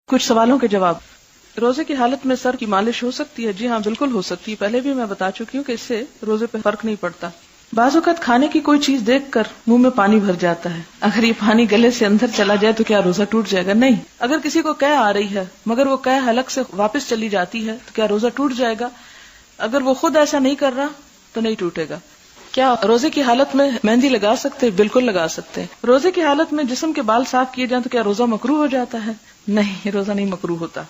کچھ سوالوں کے جواب. روزے کی حالت میں سر کی مالش ہو سکتی ہے؟ جی ہاں بالکل ہو سکتی ہے. پہلے بھی میں بتا چکی ہوں کہ اس سے روزے پہ فرق نہیں پڑتا. بعض اوقات کھانے کی کوئی چیز دیکھ کر منہ میں پانی بھر جاتا ہے، اگر یہ پانی گلے سے اندر چلا جائے تو کیا روزہ ٹوٹ جائے گا؟ نہیں. اگر کسی کو قے آ رہی ہے مگر وہ قے حلق سے واپس چلی جاتی ہے تو کیا روزہ ٹوٹ جائے گا؟ اگر وہ خود ایسا نہیں کر رہا تو نہیں ٹوٹے گا. کیا روزے کی حالت میں مہندی لگا سکتے؟ بالکل لگا سکتے ہیں. روزے کی حالت میں جسم کے بال صاف کیے جائیں تو کیا روزہ مکروہ ہو جاتا ہے؟ نہیں، روزہ نہیں مکروہ ہوتا.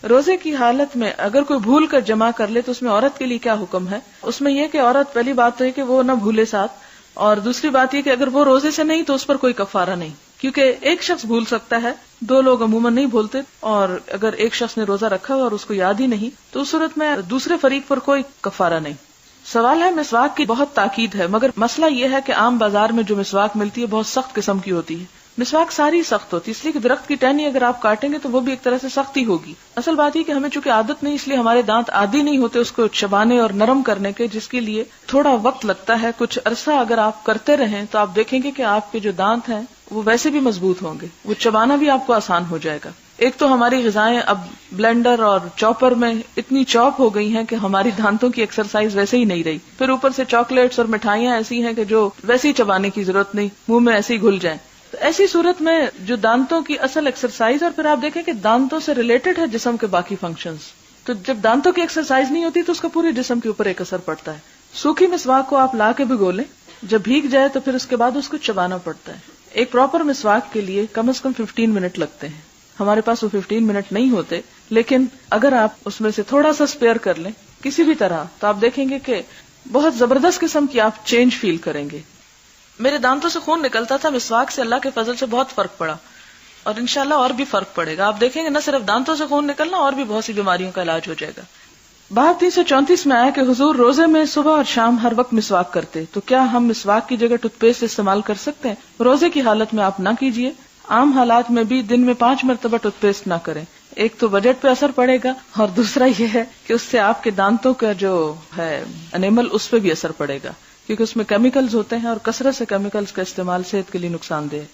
روزے کی حالت میں اگر کوئی بھول کر جمع کر لے تو اس میں عورت کے لیے کیا حکم ہے؟ اس میں یہ کہ عورت پہلی بات تو ہے کہ وہ نہ بھولے ساتھ، اور دوسری بات یہ کہ اگر وہ روزے سے نہیں تو اس پر کوئی کفارہ نہیں، کیونکہ ایک شخص بھول سکتا ہے، دو لوگ عموماً نہیں بھولتے، اور اگر ایک شخص نے روزہ رکھا ہوا اور اس کو یاد ہی نہیں تو اس صورت میں دوسرے فریق پر کوئی کفارہ نہیں. سوال ہے، مسواک کی بہت تاکید ہے مگر مسئلہ یہ ہے کہ عام بازار میں جو مسواک ملتی ہے بہت سخت قسم کی ہوتی ہے. مسواک ساری سخت ہوتی ہے، اس لیے کہ درخت کی ٹہنی اگر آپ کاٹیں گے تو وہ بھی ایک طرح سے سختی ہوگی. اصل بات یہ کہ ہمیں چونکہ عادت نہیں، اس لیے ہمارے دانت عادی نہیں ہوتے اس کو چبانے اور نرم کرنے کے، جس کے لیے تھوڑا وقت لگتا ہے. کچھ عرصہ اگر آپ کرتے رہیں تو آپ دیکھیں گے کہ آپ کے جو دانت ہیں وہ ویسے بھی مضبوط ہوں گے، وہ چبانا بھی آپ کو آسان ہو جائے گا. ایک تو ہماری غذائیں اب بلینڈر اور چاپر میں اتنی چاپ ہو گئی ہیں کہ ہماری دانتوں کی ایکسرسائز ویسے ہی نہیں رہی. پھر اوپر سے چاکلیٹس اور مٹھائیاں ایسی ہیں کہ جو ویسے ہی چبانے کی ضرورت نہیں، منہ میں ایسے ہی گھل جائیں. تو ایسی صورت میں جو دانتوں کی اصل ایکسرسائز، اور پھر آپ دیکھیں کہ دانتوں سے ریلیٹڈ ہے جسم کے باقی فنکشنز، تو جب دانتوں کی ایکسرسائز نہیں ہوتی تو اس کا پورے جسم کے اوپر ایک اثر پڑتا ہے. سوکھی مسواک کو آپ لا کے بھگو لیں، جب بھیگ جائے تو پھر اس کے بعد اس کو چبانا پڑتا ہے. ایک پراپر مسواک کے لیے کم از کم 15 منٹ لگتے ہیں. ہمارے پاس وہ 15 منٹ نہیں ہوتے، لیکن اگر آپ اس میں سے تھوڑا سا اسپیئر کر لیں کسی بھی طرح تو آپ دیکھیں گے کہ بہت زبردست قسم کی آپ چینج فیل کریں گے. میرے دانتوں سے خون نکلتا تھا، مسواک سے اللہ کے فضل سے بہت فرق پڑا، اور انشاءاللہ اور بھی فرق پڑے گا. آپ دیکھیں گے نہ صرف دانتوں سے خون نکلنا، اور بھی بہت سی بیماریوں کا علاج ہو جائے گا. باب 334 میں آیا کہ حضور روزے میں صبح اور شام ہر وقت مسواک کرتے، تو کیا ہم مسواک کی جگہ ٹوتھ پیسٹ استعمال کر سکتے ہیں؟ روزے کی حالت میں آپ نہ کیجیے. عام حالات میں بھی دن میں 5 مرتبہ ٹوتھ پیسٹ نہ کریں. ایک تو بجٹ پہ اثر پڑے گا، اور دوسرا یہ ہے کہ اس سے آپ کے دانتوں کا جو ہے انیمل اس پہ بھی اثر پڑے گا، کیونکہ اس میں کیمیکلز ہوتے ہیں اور کثرت سے کیمیکلز کا استعمال صحت کے لیے نقصان دہ ہے.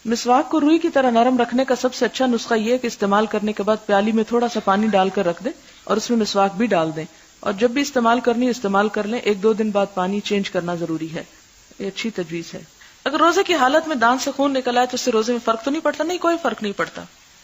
مسواک کو روئی کی طرح نرم رکھنے کا سب سے اچھا نسخہ یہ ہے کہ استعمال کرنے کے بعد پیالی میں تھوڑا سا پانی ڈال کر رکھ دیں اور اس میں مسواک بھی ڈال دیں، اور جب بھی استعمال کرنی استعمال کر لیں. 1-2 دن بعد پانی چینج کرنا ضروری ہے. یہ اچھی تجویز ہے. اگر روزے کی حالت میں دانت سے خون نکل آئے تو اس سے روزے میں فرق تو نہیں پڑتا؟ نہیں، کوئی فرق نہیں پڑتا.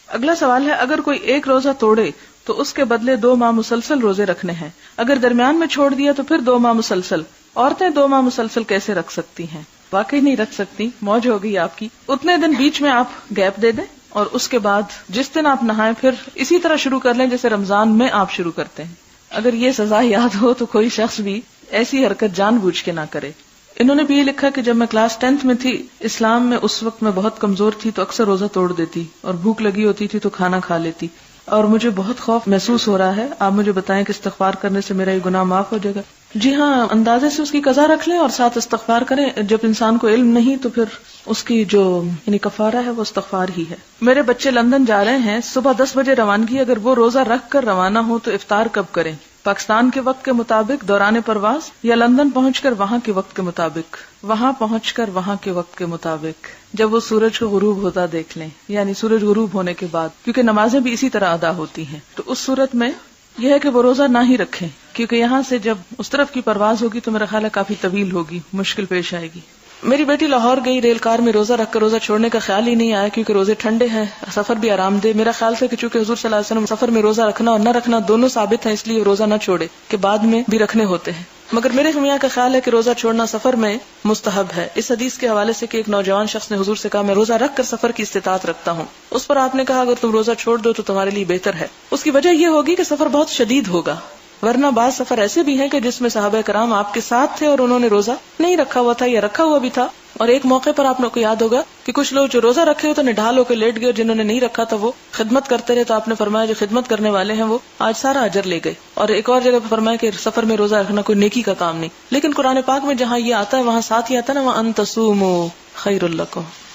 اگلا سوال ہے، اگر کوئی ایک روزہ توڑے تو اس کے بدلے 2 ماہ مسلسل روزے رکھنے ہیں، اگر درمیان میں چھوڑ دیا تو پھر 2 ماہ مسلسل. عورتیں 2 ماہ مسلسل کیسے رکھ سکتی ہیں؟ واقعی نہیں رکھ سکتی، موج ہو گئی آپ کی. اتنے دن بیچ میں آپ گیپ دے دیں، اور اس کے بعد جس دن آپ نہائیں پھر اسی طرح شروع کر لیں جیسے رمضان میں آپ شروع کرتے ہیں. اگر یہ سزا یاد ہو تو کوئی شخص بھی ایسی حرکت جان بوجھ کے نہ کرے. انہوں نے بھی یہ لکھا کہ جب میں کلاس 10th میں تھی، اسلام میں اس وقت میں بہت کمزور تھی تو اکثر روزہ توڑ دیتی، اور بھوک لگی ہوتی تھی تو کھانا کھا لیتی، اور مجھے بہت خوف محسوس ہو رہا ہے. آپ مجھے بتائیں کہ استغفار کرنے سے میرا یہ گناہ معاف ہو جائے گا؟ جی ہاں، اندازے سے اس کی قضا رکھ لیں اور ساتھ استغفار کریں. جب انسان کو علم نہیں تو پھر اس کی جو یعنی کفارہ ہے وہ استغفار ہی ہے. میرے بچے لندن جا رہے ہیں، صبح 10 بجے روانگی، اگر وہ روزہ رکھ کر روانہ ہو تو افطار کب کریں؟ پاکستان کے وقت کے مطابق دوران پرواز، یا لندن پہنچ کر وہاں کے وقت کے مطابق؟ وہاں پہنچ کر وہاں کے وقت کے مطابق، جب وہ سورج کو غروب ہوتا دیکھ لیں، یعنی سورج غروب ہونے کے بعد، کیونکہ نمازیں بھی اسی طرح ادا ہوتی ہیں. تو اس صورت میں یہ ہے کہ وہ روزہ نہ ہی رکھیں، کیونکہ یہاں سے جب اس طرف کی پرواز ہوگی تو میرا خیال ہے کافی طویل ہوگی، مشکل پیش آئے گی. میری بیٹی لاہور گئی، ریل کار میں روزہ رکھ کر روزہ چھوڑنے کا خیال ہی نہیں آیا کیونکہ روزے ٹھنڈے ہیں، سفر بھی آرام دہ. میرا خیال تھا کہ چونکہ حضور صلی اللہ علیہ وسلم سفر میں روزہ رکھنا اور نہ رکھنا دونوں ثابت ہیں، اس لیے روزہ نہ چھوڑے کہ بعد میں بھی رکھنے ہوتے ہیں. مگر میرے میاں کا خیال ہے کہ روزہ چھوڑنا سفر میں مستحب ہے، اس حدیث کے حوالے سے کہ ایک نوجوان شخص نے حضور سے کہا میں روزہ رکھ کر سفر کی استطاعت رکھتا ہوں. اس پر آپ نے کہا اگر تم روزہ چھوڑ دو تو تمہارے لیے بہتر ہے. اس کی وجہ یہ ہوگی کہ سفر بہت شدید ہوگا، ورنہ بعض سفر ایسے بھی ہیں کہ جس میں صحابہ کرام آپ کے ساتھ تھے اور انہوں نے روزہ نہیں رکھا ہوا تھا یا رکھا ہوا بھی تھا. اور ایک موقع پر آپ کو یاد ہوگا کہ کچھ لوگ جو روزہ رکھے ہوئے تو نڈھال ہو کے لیٹ گئے، اور جنہوں نے نہیں رکھا تھا وہ خدمت کرتے رہے، تو آپ نے فرمایا جو خدمت کرنے والے ہیں وہ آج سارا اجر لے گئے. اور ایک اور جگہ پہ فرمایا کہ سفر میں روزہ رکھنا کوئی نیکی کا کام نہیں. لیکن قرآن پاک میں جہاں یہ آتا ہے وہاں ساتھ ہی آتا ہے نا وَأَن تَصُومُوا خَيْرٌ لَكُمْ،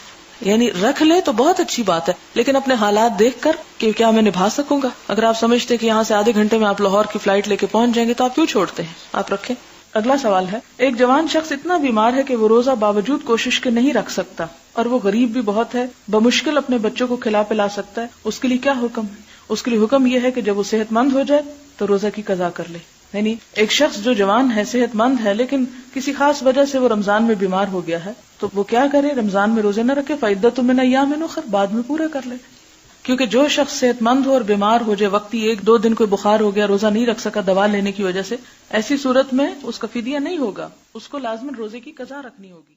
یعنی رکھ لے تو بہت اچھی بات ہے، لیکن اپنے حالات دیکھ کر کہ کیا میں نبھا سکوں گا. اگر آپ سمجھتے کہ یہاں سے آدھے گھنٹے میں آپ لاہور کی فلائٹ لے کے پہنچ جائیں گے تو آپ کیوں چھوڑتے ہیں، آپ رکھیں. اگلا سوال ہے، ایک جوان شخص اتنا بیمار ہے کہ وہ روزہ باوجود کوشش کے نہیں رکھ سکتا، اور وہ غریب بھی بہت ہے، بمشکل اپنے بچوں کو کھلا پلا سکتا ہے، اس کے لیے کیا حکم ہے؟ اس کے لیے حکم یہ ہے کہ جب وہ صحت مند ہو جائے تو روزہ کی قضا کر لے. یعنی ایک شخص جو جوان ہے، صحت مند ہے، لیکن کسی خاص وجہ سے وہ رمضان میں بیمار ہو گیا ہے، تو وہ کیا کرے؟ رمضان میں روزے نہ رکھے، فعدۃ من ایام اخر، بعد میں پورا کر لے. کیونکہ جو شخص صحت مند ہو اور بیمار ہو جائے، وقتی 1-2 دن کوئی بخار ہو گیا، روزہ نہیں رکھ سکا دوا لینے کی وجہ سے، ایسی صورت میں اس کا فدیہ نہیں ہوگا، اس کو لازماً روزے کی قضا رکھنی ہوگی.